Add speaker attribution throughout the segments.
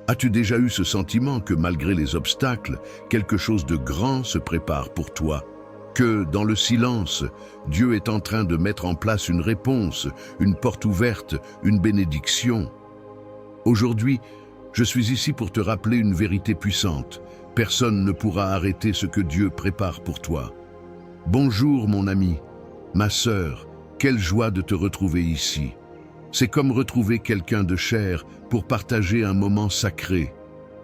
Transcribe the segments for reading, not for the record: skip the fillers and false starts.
Speaker 1: As-tu déjà eu ce sentiment que malgré les obstacles, quelque chose de grand se prépare pour toi? Que, dans le silence, Dieu est en train de mettre en place une réponse, une porte ouverte, une bénédiction? Aujourd'hui, je suis ici pour te rappeler une vérité puissante. Personne ne pourra arrêter ce que Dieu prépare pour toi. Bonjour mon ami, ma sœur, quelle joie de te retrouver ici. C'est comme retrouver quelqu'un de cher pour partager un moment sacré,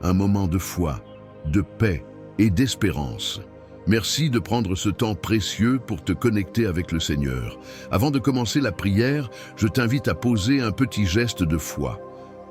Speaker 1: un moment de foi, de paix et d'espérance. Merci de prendre ce temps précieux pour te connecter avec le Seigneur. Avant de commencer la prière, je t'invite à poser un petit geste de foi.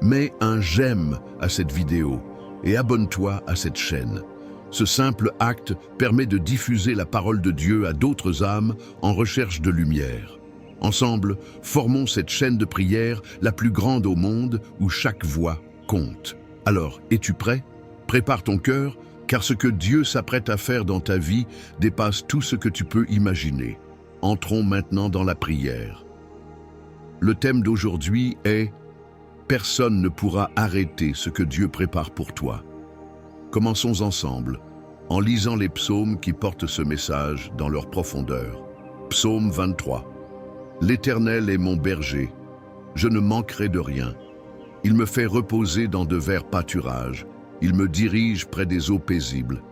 Speaker 1: Mets un j'aime à cette vidéo et abonne-toi à cette chaîne. Ce simple acte permet de diffuser la parole de Dieu à d'autres âmes en recherche de lumière. Ensemble, formons cette chaîne de prière la plus grande au monde où chaque voix compte. Alors, es-tu prêt? Prépare ton cœur, car ce que Dieu s'apprête à faire dans ta vie dépasse tout ce que tu peux imaginer. Entrons maintenant dans la prière. Le thème d'aujourd'hui est « Personne ne pourra arrêter ce que Dieu prépare pour toi ». Commençons ensemble, en lisant les psaumes qui portent ce message dans leur profondeur. Psaume 23. L'Éternel est mon berger, je ne manquerai de rien. Il me fait reposer dans de verts pâturages, il me dirige près des eaux paisibles.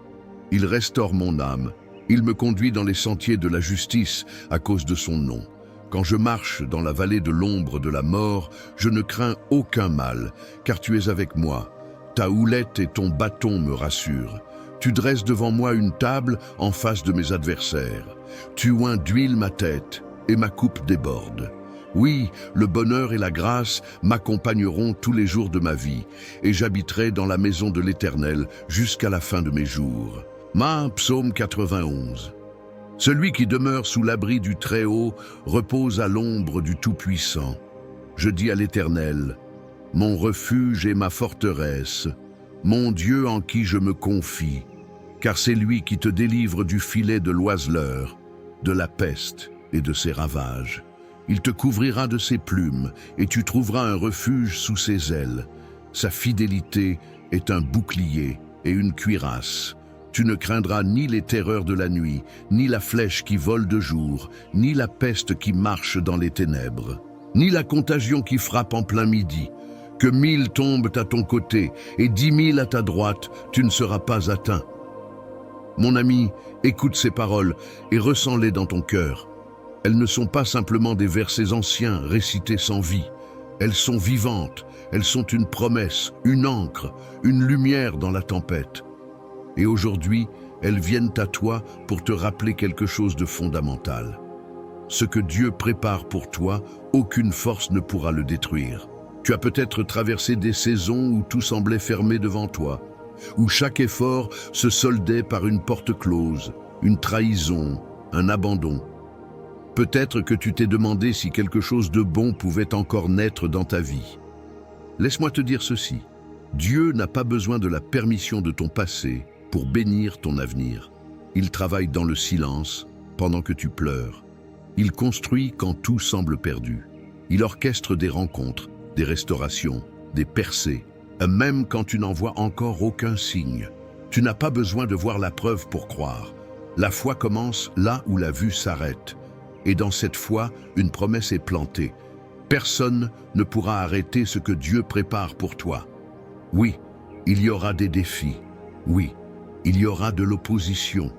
Speaker 1: Il restaure mon âme, il me conduit dans les sentiers de la justice à cause de son nom. Quand je marche dans la vallée de l'ombre de la mort, je ne crains aucun mal, car tu es avec moi. Ta houlette et ton bâton me rassurent. Tu dresses devant moi une table en face de mes adversaires. Tu oins d'huile ma tête, et ma coupe déborde. Oui, le bonheur et la grâce m'accompagneront tous les jours de ma vie, et j'habiterai dans la maison de l'Éternel jusqu'à la fin de mes jours. Psaume 91. Celui qui demeure sous l'abri du Très-Haut repose à l'ombre du Tout-Puissant. Je dis à l'Éternel, mon refuge et ma forteresse, mon Dieu en qui je me confie, car c'est lui qui te délivre du filet de l'oiseleur, de la peste et de ses ravages. Il te couvrira de ses plumes, et tu trouveras un refuge sous ses ailes. Sa fidélité est un bouclier et une cuirasse. Tu ne craindras ni les terreurs de la nuit, ni la flèche qui vole de jour, ni la peste qui marche dans les ténèbres, ni la contagion qui frappe en plein midi. Que 1000 tombent à ton côté et 10 000 à ta droite, tu ne seras pas atteint. Mon ami, écoute ces paroles et ressens-les dans ton cœur. Elles ne sont pas simplement des versets anciens récités sans vie. Elles sont vivantes, elles sont une promesse, une encre, une lumière dans la tempête. Et aujourd'hui, elles viennent à toi pour te rappeler quelque chose de fondamental. Ce que Dieu prépare pour toi, aucune force ne pourra le détruire. Tu as peut-être traversé des saisons où tout semblait fermé devant toi, où chaque effort se soldait par une porte close, une trahison, un abandon. Peut-être que tu t'es demandé si quelque chose de bon pouvait encore naître dans ta vie. Laisse-moi te dire ceci. Dieu n'a pas besoin de la permission de ton passé pour bénir ton avenir. Il travaille dans le silence pendant que tu pleures. Il construit quand tout semble perdu. Il orchestre des rencontres, des restaurations, des percées, même quand tu n'en vois encore aucun signe. Tu n'as pas besoin de voir la preuve pour croire. La foi commence là où la vue s'arrête. Et dans cette foi, une promesse est plantée. Personne ne pourra arrêter ce que Dieu prépare pour toi. Oui, il y aura des défis. Oui, il y aura de l'opposition.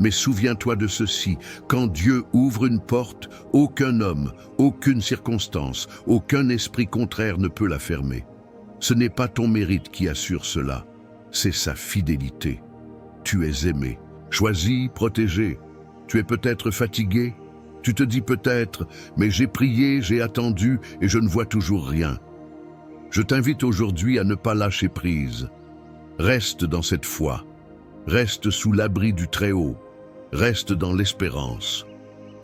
Speaker 1: Mais souviens-toi de ceci, quand Dieu ouvre une porte, aucun homme, aucune circonstance, aucun esprit contraire ne peut la fermer. Ce n'est pas ton mérite qui assure cela, c'est sa fidélité. Tu es aimé, choisi, protégé. Tu es peut-être fatigué. Tu te dis peut-être, mais j'ai prié, j'ai attendu et je ne vois toujours rien. Je t'invite aujourd'hui à ne pas lâcher prise. Reste dans cette foi. Reste sous l'abri du Très-Haut. Reste dans l'espérance.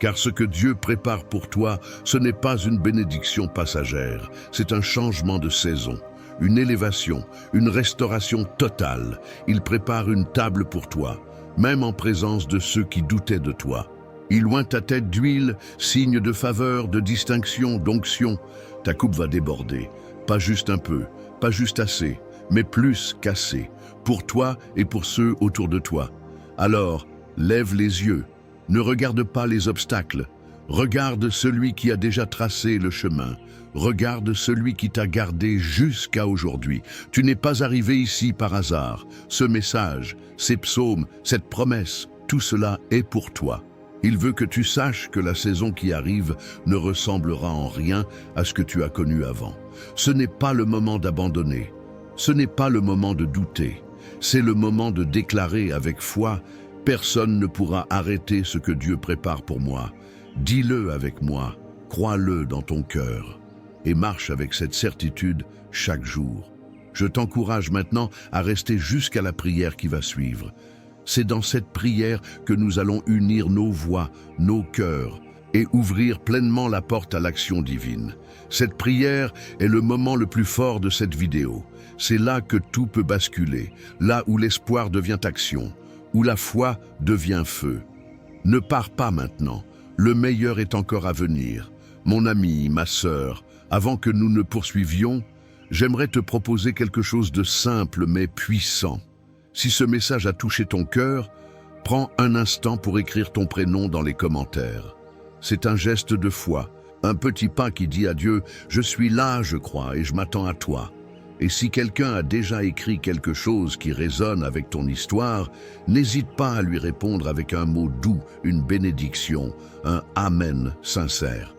Speaker 1: Car ce que Dieu prépare pour toi, ce n'est pas une bénédiction passagère. C'est un changement de saison, une élévation, une restauration totale. Il prépare une table pour toi, même en présence de ceux qui doutaient de toi. Il oint ta tête d'huile, signe de faveur, de distinction, d'onction. Ta coupe va déborder. Pas juste un peu, pas juste assez, mais plus cassé, pour toi et pour ceux autour de toi. Alors, lève les yeux, ne regarde pas les obstacles, regarde celui qui a déjà tracé le chemin, regarde celui qui t'a gardé jusqu'à aujourd'hui. Tu n'es pas arrivé ici par hasard. Ce message, ces psaumes, cette promesse, tout cela est pour toi. Il veut que tu saches que la saison qui arrive ne ressemblera en rien à ce que tu as connu avant. Ce n'est pas le moment d'abandonner, ce n'est pas le moment de douter, c'est le moment de déclarer avec foi « Personne ne pourra arrêter ce que Dieu prépare pour moi ». Dis-le avec moi, crois-le dans ton cœur et marche avec cette certitude chaque jour. Je t'encourage maintenant à rester jusqu'à la prière qui va suivre. C'est dans cette prière que nous allons unir nos voix, nos cœurs et ouvrir pleinement la porte à l'action divine. Cette prière est le moment le plus fort de cette vidéo. C'est là que tout peut basculer, là où l'espoir devient action, où la foi devient feu. Ne pars pas maintenant, le meilleur est encore à venir. Mon ami, ma sœur, avant que nous ne poursuivions, j'aimerais te proposer quelque chose de simple mais puissant. Si ce message a touché ton cœur, prends un instant pour écrire ton prénom dans les commentaires. C'est un geste de foi, un petit pas qui dit à Dieu « Je suis là, je crois, et je m'attends à toi ». Et si quelqu'un a déjà écrit quelque chose qui résonne avec ton histoire, n'hésite pas à lui répondre avec un mot doux, une bénédiction, un « Amen » sincère.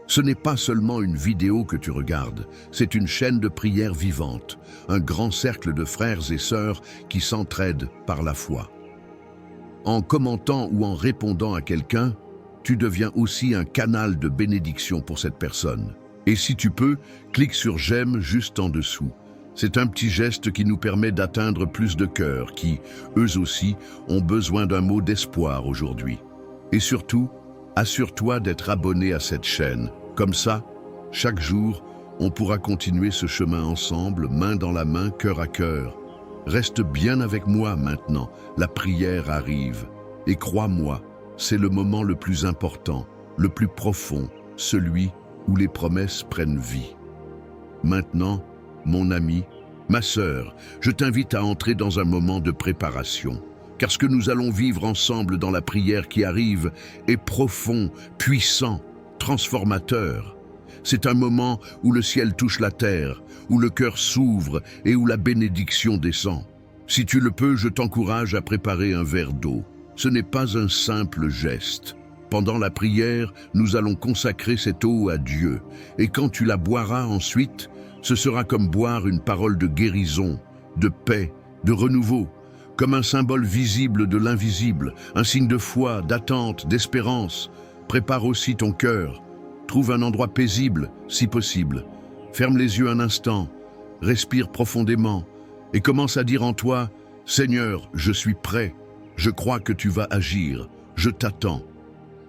Speaker 1: Ce n'est pas seulement une vidéo que tu regardes, c'est une chaîne de prière vivante, un grand cercle de frères et sœurs qui s'entraident par la foi. En commentant ou en répondant à quelqu'un, tu deviens aussi un canal de bénédiction pour cette personne. Et si tu peux, clique sur « J'aime » juste en dessous. C'est un petit geste qui nous permet d'atteindre plus de cœurs qui, eux aussi, ont besoin d'un mot d'espoir aujourd'hui. Et surtout, assure-toi d'être abonné à cette chaîne. Comme ça, chaque jour, on pourra continuer ce chemin ensemble, main dans la main, cœur à cœur. Reste bien avec moi maintenant, la prière arrive. Et crois-moi, c'est le moment le plus important, le plus profond, celui où les promesses prennent vie. Maintenant, mon ami, ma sœur, je t'invite à entrer dans un moment de préparation. Car ce que nous allons vivre ensemble dans la prière qui arrive est profond, puissant, transformateur. C'est un moment où le ciel touche la terre, où le cœur s'ouvre et où la bénédiction descend. Si tu le peux, je t'encourage à préparer un verre d'eau. Ce n'est pas un simple geste. Pendant la prière, nous allons consacrer cette eau à Dieu. Et quand tu la boiras ensuite, ce sera comme boire une parole de guérison, de paix, de renouveau, comme un symbole visible de l'invisible, un signe de foi, d'attente, d'espérance. Prépare aussi ton cœur. Trouve un endroit paisible, si possible. Ferme les yeux un instant, respire profondément et commence à dire en toi « Seigneur, je suis prêt, je crois que tu vas agir, je t'attends.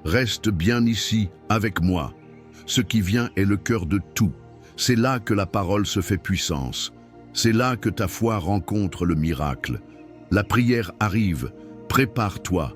Speaker 1: Reste bien ici avec moi. Ce qui vient est le cœur de tout. C'est là que la parole se fait puissance. C'est là que ta foi rencontre le miracle. La prière arrive, prépare-toi.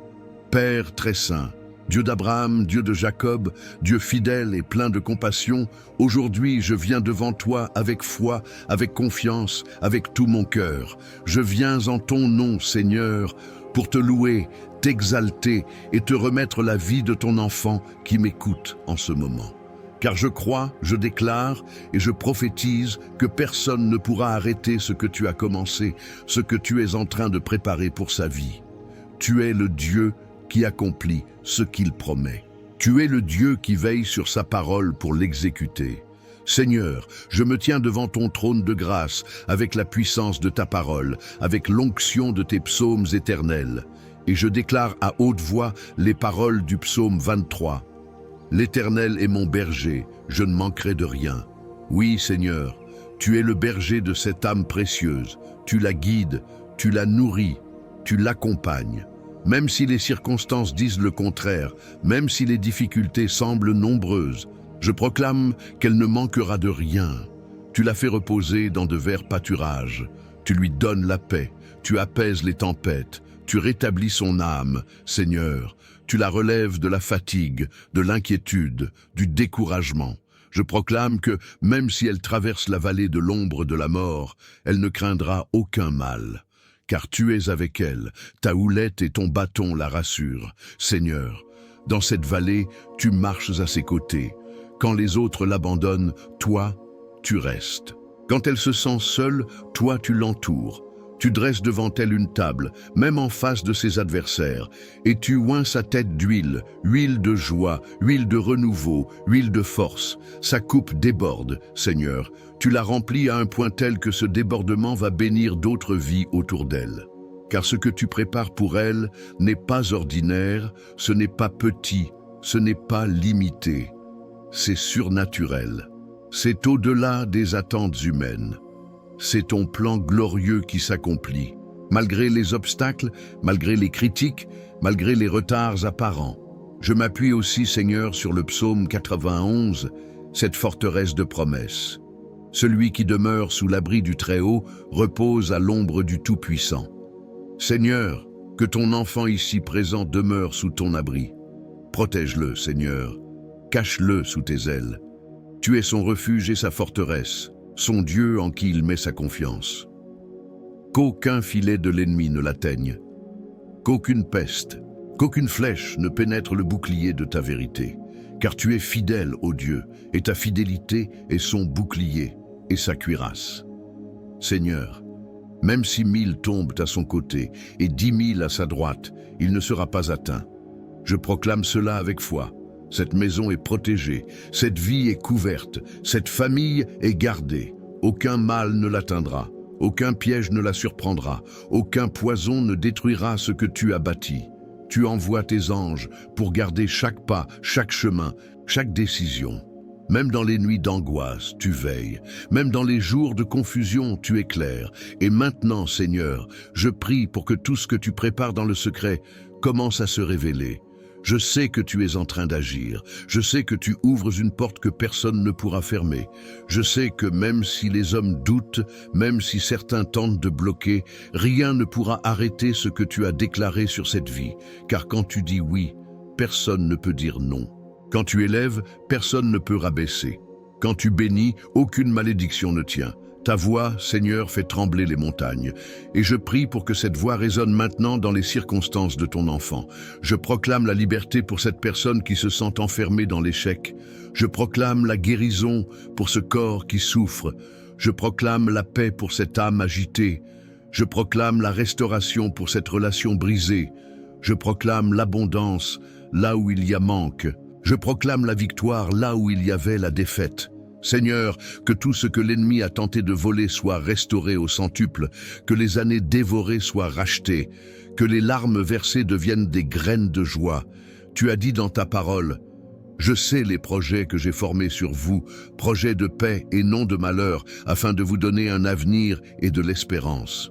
Speaker 1: Père très saint, Dieu d'Abraham, Dieu de Jacob, Dieu fidèle et plein de compassion, aujourd'hui je viens devant toi avec foi, avec confiance, avec tout mon cœur. Je viens en ton nom, Seigneur, pour te louer, t'exalter et te remettre la vie de ton enfant qui m'écoute en ce moment. Car je crois, je déclare et je prophétise que personne ne pourra arrêter ce que tu as commencé, ce que tu es en train de préparer pour sa vie. Tu es le Dieu qui accomplit ce qu'il promet. Tu es le Dieu qui veille sur sa parole pour l'exécuter. Seigneur, je me tiens devant ton trône de grâce avec la puissance de ta parole, avec l'onction de tes psaumes éternels. Et je déclare à haute voix les paroles du psaume 23. L'Éternel est mon berger, je ne manquerai de rien. Oui, Seigneur, tu es le berger de cette âme précieuse. Tu la guides, tu la nourris, tu l'accompagnes. Même si les circonstances disent le contraire, même si les difficultés semblent nombreuses, je proclame qu'elle ne manquera de rien. Tu la fais reposer dans de verts pâturages. Tu lui donnes la paix, tu apaises les tempêtes, tu rétablis son âme, Seigneur. Tu la relèves de la fatigue, de l'inquiétude, du découragement. Je proclame que, même si elle traverse la vallée de l'ombre de la mort, elle ne craindra aucun mal. Car tu es avec elle, ta houlette et ton bâton la rassurent. Seigneur, dans cette vallée, tu marches à ses côtés. Quand les autres l'abandonnent, toi, tu restes. Quand elle se sent seule, toi tu l'entoures. Tu dresses devant elle une table, même en face de ses adversaires, et tu oins sa tête d'huile, huile de joie, huile de renouveau, huile de force. Sa coupe déborde, Seigneur. Tu la remplis à un point tel que ce débordement va bénir d'autres vies autour d'elle. Car ce que tu prépares pour elle n'est pas ordinaire, ce n'est pas petit, ce n'est pas limité. C'est surnaturel. C'est au-delà des attentes humaines. C'est ton plan glorieux qui s'accomplit, malgré les obstacles, malgré les critiques, malgré les retards apparents. Je m'appuie aussi, Seigneur, sur le psaume 91, cette forteresse de promesses. Celui qui demeure sous l'abri du Très-Haut repose à l'ombre du Tout-Puissant. Seigneur, que ton enfant ici présent demeure sous ton abri. Protège-le, Seigneur, cache-le sous tes ailes. Tu es son refuge et sa forteresse, son Dieu en qui il met sa confiance. Qu'aucun filet de l'ennemi ne l'atteigne, qu'aucune peste, qu'aucune flèche ne pénètre le bouclier de ta vérité, car tu es fidèle, ô Dieu, et ta fidélité est son bouclier et sa cuirasse. Seigneur, même si 1000 tombent à son côté et 10 000 à sa droite, il ne sera pas atteint. Je proclame cela avec foi. Cette maison est protégée, cette vie est couverte, cette famille est gardée. Aucun mal ne l'atteindra, aucun piège ne la surprendra, aucun poison ne détruira ce que tu as bâti. Tu envoies tes anges pour garder chaque pas, chaque chemin, chaque décision. Même dans les nuits d'angoisse, tu veilles. Même dans les jours de confusion, tu éclaires. Et maintenant, Seigneur, je prie pour que tout ce que tu prépares dans le secret commence à se révéler. Je sais que tu es en train d'agir. Je sais que tu ouvres une porte que personne ne pourra fermer. Je sais que même si les hommes doutent, même si certains tentent de bloquer, rien ne pourra arrêter ce que tu as déclaré sur cette vie. Car quand tu dis oui, personne ne peut dire non. Quand tu élèves, personne ne peut rabaisser. Quand tu bénis, aucune malédiction ne tient. Ta voix, Seigneur, fait trembler les montagnes. Et je prie pour que cette voix résonne maintenant dans les circonstances de ton enfant. Je proclame la liberté pour cette personne qui se sent enfermée dans l'échec. Je proclame la guérison pour ce corps qui souffre. Je proclame la paix pour cette âme agitée. Je proclame la restauration pour cette relation brisée. Je proclame l'abondance là où il y a manque. Je proclame la victoire là où il y avait la défaite. Seigneur, que tout ce que l'ennemi a tenté de voler soit restauré au centuple, que les années dévorées soient rachetées, que les larmes versées deviennent des graines de joie. Tu as dit dans ta parole, « Je sais les projets que j'ai formés sur vous, projets de paix et non de malheur, afin de vous donner un avenir et de l'espérance. »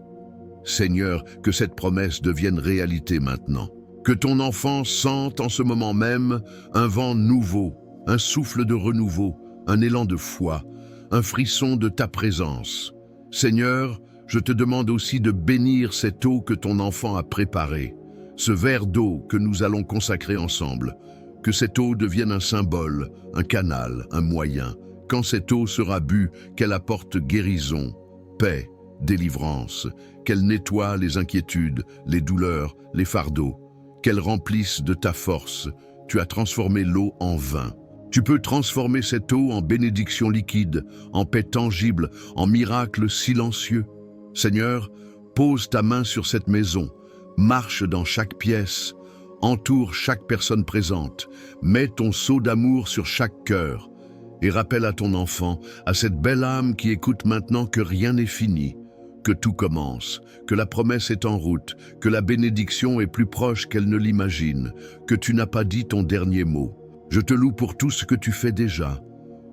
Speaker 1: Seigneur, que cette promesse devienne réalité maintenant. Que ton enfant sente en ce moment même un vent nouveau, un souffle de renouveau, un élan de foi, un frisson de ta présence. Seigneur, je te demande aussi de bénir cette eau que ton enfant a préparée, ce verre d'eau que nous allons consacrer ensemble. Que cette eau devienne un symbole, un canal, un moyen. Quand cette eau sera bue, qu'elle apporte guérison, paix, délivrance, qu'elle nettoie les inquiétudes, les douleurs, les fardeaux, qu'elle remplisse de ta force. Tu as transformé l'eau en vin. Tu peux transformer cette eau en bénédiction liquide, en paix tangible, en miracle silencieux. Seigneur, pose ta main sur cette maison, marche dans chaque pièce, entoure chaque personne présente, mets ton sceau d'amour sur chaque cœur et rappelle à ton enfant, à cette belle âme qui écoute maintenant que rien n'est fini, que tout commence, que la promesse est en route, que la bénédiction est plus proche qu'elle ne l'imagine, que tu n'as pas dit ton dernier mot. Je te loue pour tout ce que tu fais déjà.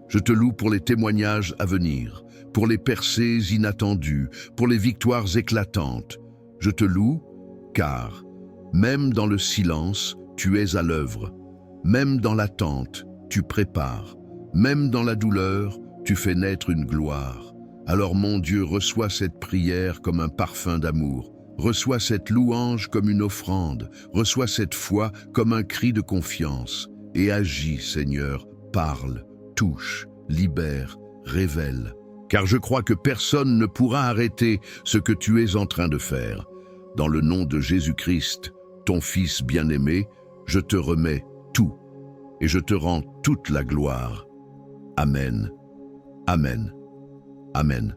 Speaker 1: Je te loue pour les témoignages à venir, pour les percées inattendues, pour les victoires éclatantes. Je te loue, car, même dans le silence, tu es à l'œuvre. Même dans l'attente, tu prépares. Même dans la douleur, tu fais naître une gloire. Alors mon Dieu, reçois cette prière comme un parfum d'amour. Reçois cette louange comme une offrande. Reçois cette foi comme un cri de confiance. Et agis, Seigneur, parle, touche, libère, révèle. Car je crois que personne ne pourra arrêter ce que tu es en train de faire. Dans le nom de Jésus-Christ, ton Fils bien-aimé, je te remets tout et je te rends toute la gloire. Amen. Amen. Amen.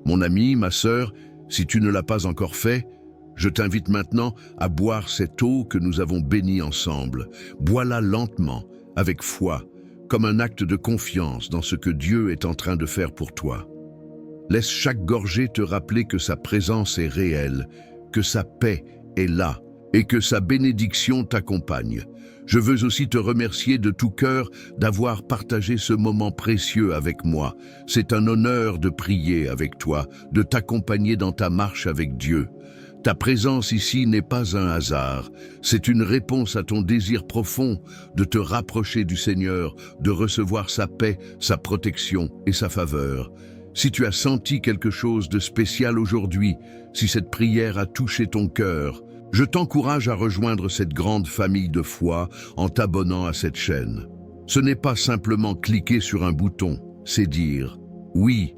Speaker 1: Mon ami, ma sœur, si tu ne l'as pas encore fait, je t'invite maintenant à boire cette eau que nous avons bénie ensemble. Bois-la lentement, avec foi, comme un acte de confiance dans ce que Dieu est en train de faire pour toi. Laisse chaque gorgée te rappeler que sa présence est réelle, que sa paix est là et que sa bénédiction t'accompagne. Je veux aussi te remercier de tout cœur d'avoir partagé ce moment précieux avec moi. C'est un honneur de prier avec toi, de t'accompagner dans ta marche avec Dieu. Ta présence ici n'est pas un hasard, c'est une réponse à ton désir profond de te rapprocher du Seigneur, de recevoir sa paix, sa protection et sa faveur. Si tu as senti quelque chose de spécial aujourd'hui, si cette prière a touché ton cœur, je t'encourage à rejoindre cette grande famille de foi en t'abonnant à cette chaîne. Ce n'est pas simplement cliquer sur un bouton, c'est dire « Oui,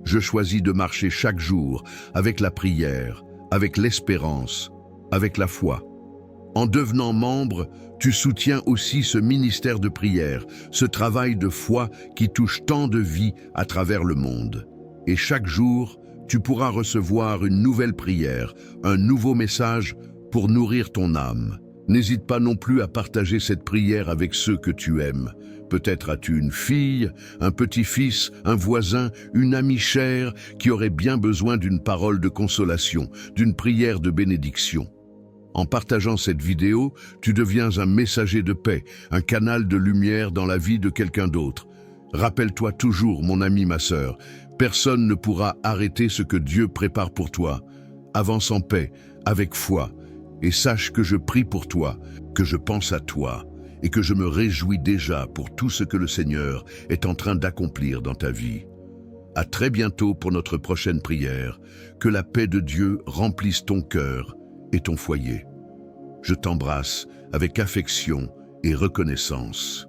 Speaker 1: je choisis de marcher chaque jour avec la prière, avec l'espérance, avec la foi. » En devenant membre, tu soutiens aussi ce ministère de prière, ce travail de foi qui touche tant de vies à travers le monde. Et chaque jour, tu pourras recevoir une nouvelle prière, un nouveau message pour nourrir ton âme. N'hésite pas non plus à partager cette prière avec ceux que tu aimes. Peut-être as-tu une fille, un petit-fils, un voisin, une amie chère qui aurait bien besoin d'une parole de consolation, d'une prière de bénédiction. En partageant cette vidéo, tu deviens un messager de paix, un canal de lumière dans la vie de quelqu'un d'autre. Rappelle-toi toujours, mon ami, ma sœur, personne ne pourra arrêter ce que Dieu prépare pour toi. Avance en paix, avec foi, et sache que je prie pour toi, que je pense à toi, et que je me réjouis déjà pour tout ce que le Seigneur est en train d'accomplir dans ta vie. À très bientôt pour notre prochaine prière. Que la paix de Dieu remplisse ton cœur et ton foyer. Je t'embrasse avec affection et reconnaissance.